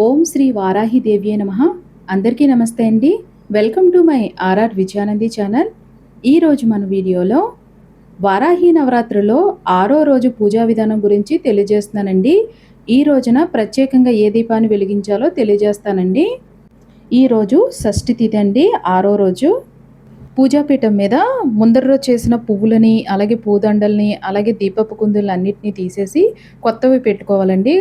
ఓం శ్రీ వారాహిదేవ్యే నమః. అందరికీ నమస్తే అండి. Welcome to my RR Vijayanandi channel. ఈరోజు మన వీడియోలో వారాహి నవరాత్రిలో 6వ రోజు పూజా విధానం గురించి తెలియజేస్తున్నానండి. ఈ రోజున ప్రత్యేకంగా ఏ దీపాన్ని వెలిగించాలో తెలియజేస్తానండి. ఈరోజు షష్ఠి తిథి అండి, 6వ రోజు. పూజాపీఠం మీద ముందర రోజు చేసిన పువ్వులని, అలాగే పూదండల్ని, అలాగే దీపపు కుందులు అన్నిటిని తీసేసి కొత్తవి పెట్టుకోవాలండి.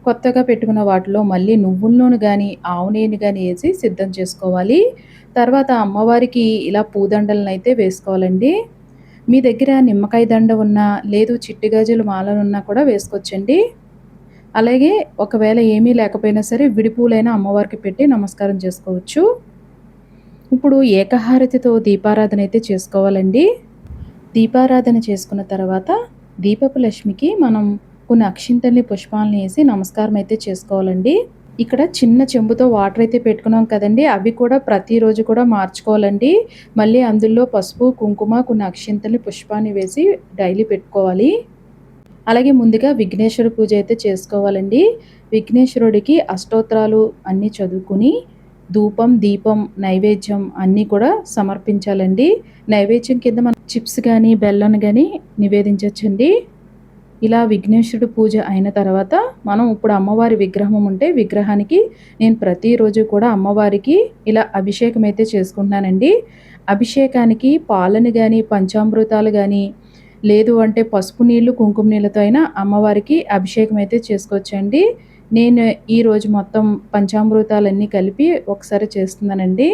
కొత్తగా పెట్టుకున్న వాటిలో మళ్ళీ నువ్వుల నూనె కానీ, ఆవు నెయ్యిని కానీ వేసి సిద్ధం చేసుకోవాలి. తర్వాత అమ్మవారికి ఇలా పూదండలను అయితే వేసుకోవాలండి. మీ దగ్గర నిమ్మకాయ దండ ఉన్నా, లేదు చిట్టి గాజుల మాలలు ఉన్నా కూడా వేసుకోవచ్చండి. అలాగే ఒకవేళ ఏమీ లేకపోయినా సరే విడి పూలైనా అమ్మవారికి పెట్టి నమస్కారం చేసుకోవచ్చు. ఇప్పుడు ఏకహారతితో దీపారాధన అయితే చేసుకోవాలండి. దీపారాధన చేసుకున్న తర్వాత దీపపు లక్ష్మికి మనం కొన్ని అక్షింతల్ని, పుష్పాలని వేసి నమస్కారం అయితే చేసుకోవాలండి. ఇక్కడ చిన్న చెంబుతో వాటర్ అయితే పెట్టుకున్నాం కదండి, అవి కూడా ప్రతిరోజు కూడా మార్చుకోవాలండి. మళ్ళీ అందులో పసుపు, కుంకుమ, కొన్ని అక్షింతల్ని, పుష్పాన్ని వేసి డైలీ పెట్టుకోవాలి. అలాగే ముందుగా విఘ్నేశ్వర పూజ అయితే చేసుకోవాలండి. విఘ్నేశ్వరుడికి అష్టోత్తరాలు అన్నీ చదువుకుని ధూపం, దీపం, నైవేద్యం అన్నీ కూడా సమర్పించాలండి. నైవేద్యం కింద మనం చిప్స్ కానీ, బెల్లం కానీ నివేదించవచ్చండి. ఇలా విఘ్నేశ్వరుడు పూజ అయిన తర్వాత మనం ఇప్పుడు అమ్మవారి విగ్రహం ఉంటే విగ్రహానికి నేను ప్రతిరోజు కూడా అమ్మవారికి ఇలా అభిషేకం అయితే చేసుకుంటున్నానండి. అభిషేకానికి పాలను కానీ, పంచామృతాలు కానీ, లేదు అంటే పసుపు నీళ్ళు, కుంకుమ నీళ్ళతో అయినా అమ్మవారికి అభిషేకం అయితే చేసుకోవచ్చండి. నేను ఈరోజు మొత్తం పంచామృతాలన్నీ కలిపి ఒకసారి చేస్తున్నానండి.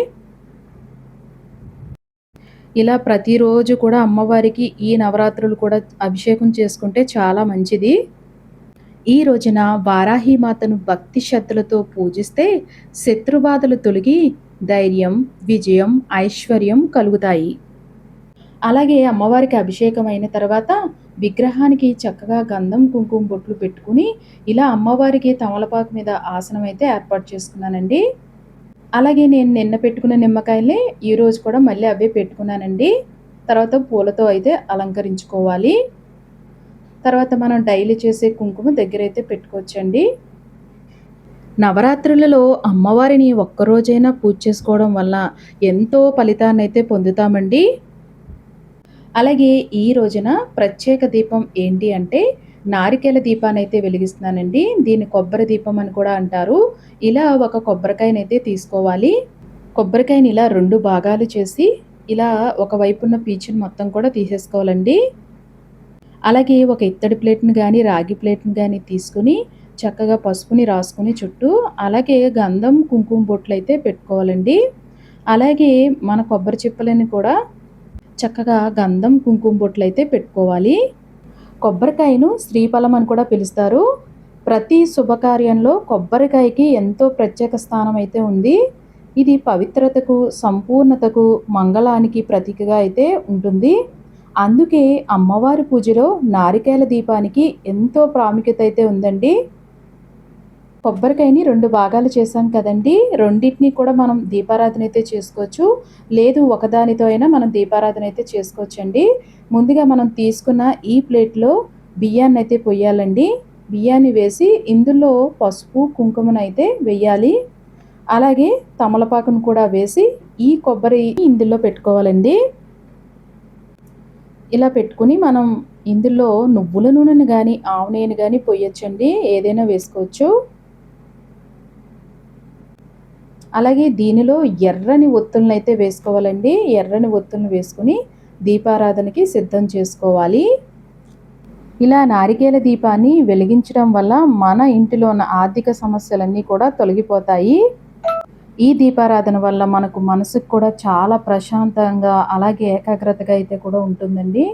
ఇలా ప్రతిరోజు కూడా అమ్మవారికి ఈ నవరాత్రులు కూడా అభిషేకం చేసుకుంటే చాలా మంచిది. ఈ రోజున వారాహి మాతను భక్తి శ్రద్ధలతో పూజిస్తే శత్రుబాధలు తొలగి ధైర్యం, విజయం, ఐశ్వర్యం కలుగుతాయి. అలాగే అమ్మవారికి అభిషేకం అయిన తర్వాత విగ్రహానికి చక్కగా గంధం, కుంకుమ బొట్లు పెట్టుకుని ఇలా అమ్మవారికి తమలపాకు మీద ఆసనం అయితే ఏర్పాటు చేసుకున్నానండి. అలాగే నేను నిన్న పెట్టుకున్న నిమ్మకాయల్ని ఈరోజు కూడా మళ్ళీ అవే పెట్టుకున్నానండి. తర్వాత పూలతో అయితే అలంకరించుకోవాలి. తర్వాత మనం డైలీ చేసే కుంకుమ దగ్గర అయితే పెట్టుకోవచ్చండి. నవరాత్రులలో అమ్మవారిని ఒక్కరోజైనా పూజ చేసుకోవడం వల్ల ఎంతో ఫలితాన్ని అయితే పొందుతామండి. అలాగే ఈ రోజున ప్రత్యేక దీపం ఏంటి అంటే నారికేల దీపాన్ని అయితే వెలిగిస్తున్నానండి. దీన్ని కొబ్బరి దీపం అని కూడా అంటారు. ఇలా ఒక కొబ్బరికాయనైతే తీసుకోవాలి. కొబ్బరికాయని ఇలా 2 భాగాలు చేసి ఇలా ఒకవైపున్న పీచుని మొత్తం కూడా తీసేసుకోవాలండి. అలాగే ఒక ఇత్తడి ప్లేట్ని కానీ, రాగి ప్లేట్ని కానీ తీసుకుని చక్కగా పసుపుని రాసుకుని చుట్టూ, అలాగే గంధం, కుంకుమ బొట్లు అయితే పెట్టుకోవాలండి. అలాగే మన కొబ్బరి చిప్పలని కూడా చక్కగా గంధం, కుంకుమ బొట్లు అయితే పెట్టుకోవాలి. కొబ్బరికాయను శ్రీఫలం అని కూడా పిలుస్తారు. ప్రతి శుభకార్యంలో కొబ్బరికాయకి ఎంతో ప్రత్యేక స్థానం అయితే ఉంది. ఇది పవిత్రతకు, సంపూర్ణతకు, మంగళానికి ప్రతీకగా అయితే ఉంటుంది. అందుకే అమ్మవారి పూజలో నారికేల దీపానికి ఎంతో ప్రాముఖ్యత అయితే ఉందండి. కొబ్బరికాయని 2 భాగాలు చేసాం కదండి, రెండింటిని కూడా మనం దీపారాధన అయితే చేసుకోవచ్చు. లేదు ఒకదానితో అయినా మనం దీపారాధన అయితే చేసుకోవచ్చండి. ముందుగా మనం తీసుకున్న ఈ ప్లేట్లో బియ్యాన్ని అయితే పొయ్యాలండి. బియ్యాన్ని వేసి ఇందులో పసుపు, కుంకుమను అయితే వేయాలి. అలాగే తమలపాకును కూడా వేసి ఈ కొబ్బరి ఇందులో పెట్టుకోవాలండి. ఇలా పెట్టుకుని మనం ఇందులో నువ్వుల నూనెను కానీ, ఆవు నెయ్యిని కానీ పొయ్యొచ్చండి, ఏదైనా వేసుకోవచ్చు. అలాగే దీనిలో ఎర్రని ఒత్తులను అయితే వేసుకోవాలండి. ఎర్రని ఒత్తులను వేసుకుని దీపారాధనకి సిద్ధం చేసుకోవాలి. ఇలా నారికేల దీపాన్ని వెలిగించడం వల్ల మన ఇంటిలో ఉన్న ఆర్థిక సమస్యలన్నీ కూడా తొలగిపోతాయి. ఈ దీపారాధన వల్ల మనకు మనసుకు కూడా చాలా ప్రశాంతంగా, అలాగే ఏకాగ్రతగా అయితే కూడా ఉంటుందండి.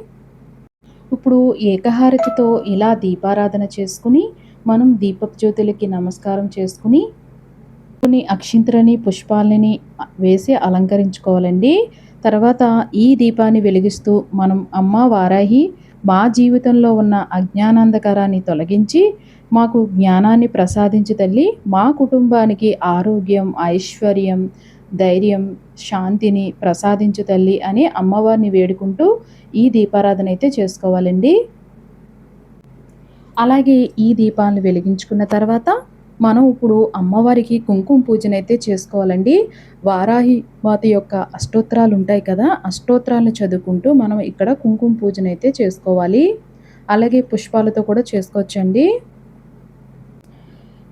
ఇప్పుడు ఏకహారతితో ఇలా దీపారాధన చేసుకుని మనం దీపపు జ్యోతులకి నమస్కారం చేసుకుని కొన్ని అక్షింతలని, పుష్పాలని వేసి అలంకరించుకోవాలండి. తర్వాత ఈ దీపాన్ని వెలిగిస్తూ మనం అమ్మ వారాహి, మా జీవితంలో ఉన్న అజ్ఞానాంధకారాన్ని తొలగించి మాకు జ్ఞానాన్ని ప్రసాదించు తల్లి, మా కుటుంబానికి ఆరోగ్యం, ఐశ్వర్యం, ధైర్యం, శాంతిని ప్రసాదించు తల్లి అని అమ్మవారిని వేడుకుంటూ ఈ దీపారాధన అయితే చేసుకోవాలండి. అలాగే ఈ దీపాలను వెలిగించుకున్న తర్వాత మనం ఇప్పుడు అమ్మవారికి కుంకుమ పూజనైతే చేసుకోవాలండి. వారాహి మాత యొక్క అష్టోత్తరాలు ఉంటాయి కదా! అష్టోత్తరాలను చదువుకుంటూ మనం ఇక్కడ కుంకుమ పూజనైతే చేసుకోవాలి. అలాగే పుష్పాలతో కూడా చేసుకోవచ్చండి.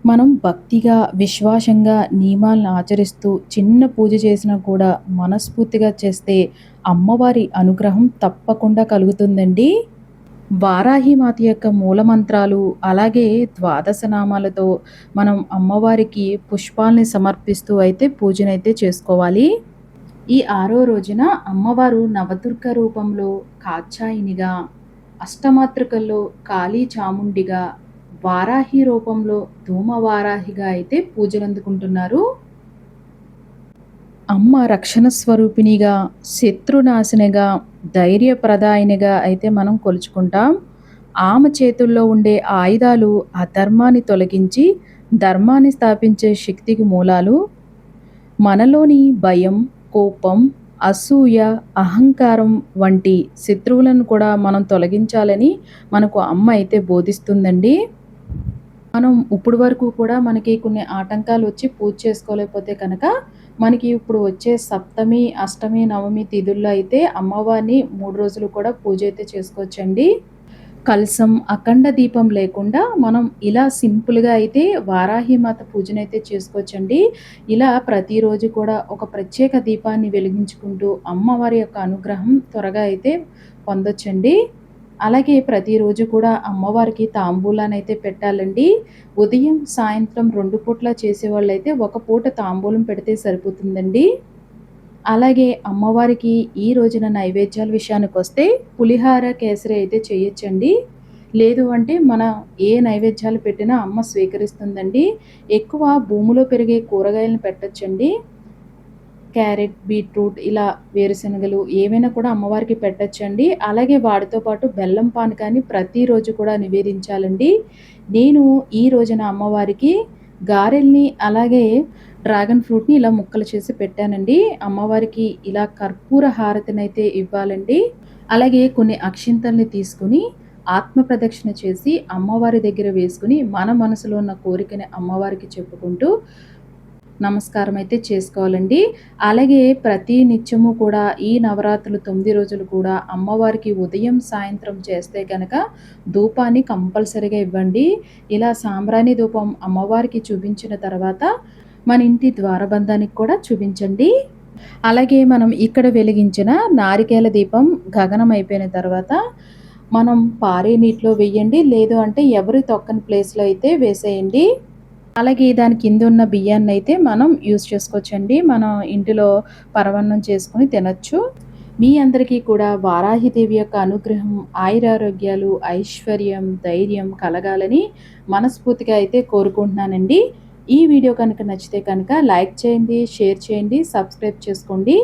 మనం భక్తిగా, విశ్వాసంగా నియమాలను ఆచరిస్తూ చిన్న పూజ చేసినా కూడా మనస్ఫూర్తిగా చేస్తే అమ్మవారి అనుగ్రహం తప్పకుండా కలుగుతుందండి. వారాహి మాత యొక్క మూలమంత్రాలు, అలాగే ద్వాదశ నామాలతో మనం అమ్మవారికి పుష్పాల్ని సమర్పిస్తూ అయితే పూజనైతే చేసుకోవాలి. ఈ 6వ రోజున అమ్మవారు నవదుర్గ రూపంలో కాత్యాయనిగా, అష్టమాతృకల్లో కాళీ చాముండిగా, వారాహి రూపంలో ధూమవారాహిగా అయితే పూజలందుకుంటున్నారు. అమ్మ రక్షణ స్వరూపిణిగా, శత్రునాశినిగా, ధైర్యప్రదాయినిగా అయితే మనం కొలుచుకుంటాం. ఆమె చేతుల్లో ఉండే ఆయుధాలు అధర్మాన్ని తొలగించి ధర్మాన్ని స్థాపించే శక్తికి మూలాలు. మనలోని భయం, కోపం, అసూయ, అహంకారం వంటి శత్రువులను కూడా మనం తొలగించాలని మనకు అమ్మ అయితే బోధిస్తుందండి. మనం ఇప్పుడు వరకు కూడా మనకి కొన్ని ఆటంకాలు వచ్చి పూజ చేసుకోలేకపోతే కనుక మనకి ఇప్పుడు వచ్చే సప్తమి, అష్టమి, నవమి తిథుల్లో అయితే అమ్మవారిని 3 రోజులు కూడా పూజ అయితే చేసుకోవచ్చండి. కలశం, అఖండ దీపం లేకుండా మనం ఇలా సింపుల్‌గా అయితే వారాహిమాత పూజనైతే చేసుకోవచ్చండి. ఇలా ప్రతిరోజు కూడా ఒక ప్రత్యేక దీపాన్ని వెలిగించుకుంటూ అమ్మవారి యొక్క అనుగ్రహం త్వరగా అయితే పొందొచ్చండి. అలాగే ప్రతిరోజు కూడా అమ్మవారికి తాంబూలానైతే పెట్టాలండి. ఉదయం, సాయంత్రం 2 పూట్ల చేసేవాళ్ళైతే ఒక పూట తాంబూలం పెడితే సరిపోతుందండి. అలాగే అమ్మవారికి ఈ రోజున నైవేద్యాల విషయానికొస్తే పులిహార, కేసరి అయితే చేయొచ్చండి. లేదు అంటే మన ఏ నైవేద్యాలు పెట్టినా అమ్మ స్వీకరిస్తుందండి. ఎక్కువ భూమిలో పెరిగే కూరగాయలను పెట్టొచ్చండి. క్యారెట్, బీట్రూట్ ఇలా వేరుశనగలు ఏవైనా కూడా అమ్మవారికి పెట్టొచ్చండి. అలాగే వాటితో పాటు బెల్లం పానకాన్ని ప్రతిరోజు కూడా నివేదించాలండి. నేను ఈ రోజున అమ్మవారికి గారెల్ని అలాగే డ్రాగన్ ఫ్రూట్‌ని ఇలా ముక్కలు చేసి పెట్టానండి. అమ్మవారికి ఇలా కర్పూర హారతినైతే ఇవ్వాలండి. అలాగే కొన్ని అక్షింతల్ని తీసుకొని ఆత్మ ప్రదక్షిణ చేసి అమ్మవారి దగ్గర వేసుకొని మన మనసులో ఉన్న కోరికని అమ్మవారికి చెప్పుకుంటూ నమస్కారం అయితే చేసుకోవాలండి. అలాగే ప్రతి నిత్యము కూడా ఈ నవరాత్రులు 9 రోజులు కూడా అమ్మవారికి ఉదయం, సాయంత్రం చేస్తే గనక ధూపాన్ని కంపల్సరీగా ఇవ్వండి. ఇలా సాంబ్రాణి ధూపం అమ్మవారికి చూపించిన తర్వాత మన ఇంటి ద్వారబంధానికి కూడా చూపించండి. అలాగే మనం ఇక్కడ వెలిగించిన నారికేల దీపం గగనం అయిపోయిన తర్వాత మనం పారే నీటిలో వెయ్యండి. లేదు అంటే ఎవరు తొక్కని ప్లేస్‌లో అయితే వేసేయండి. అలాగే దాని కింద ఉన్న బియ్యాన్నయితే మనం యూజ్ చేసుకోవచ్చండి. మనం ఇంటిలో పరమాన్నం చేసుకొని తినొచ్చు. మీ అందరికీ కూడా వారాహిదేవి యొక్క అనుగ్రహం, ఆయురారోగ్యాలు, ఐశ్వర్యం, ధైర్యం కలగాలని మనస్ఫూర్తిగా అయితే కోరుకుంటున్నానండి. ఈ వీడియో కనుక నచ్చితే కనుక లైక్ చేయండి, షేర్ చేయండి, సబ్స్క్రైబ్ చేసుకోండి.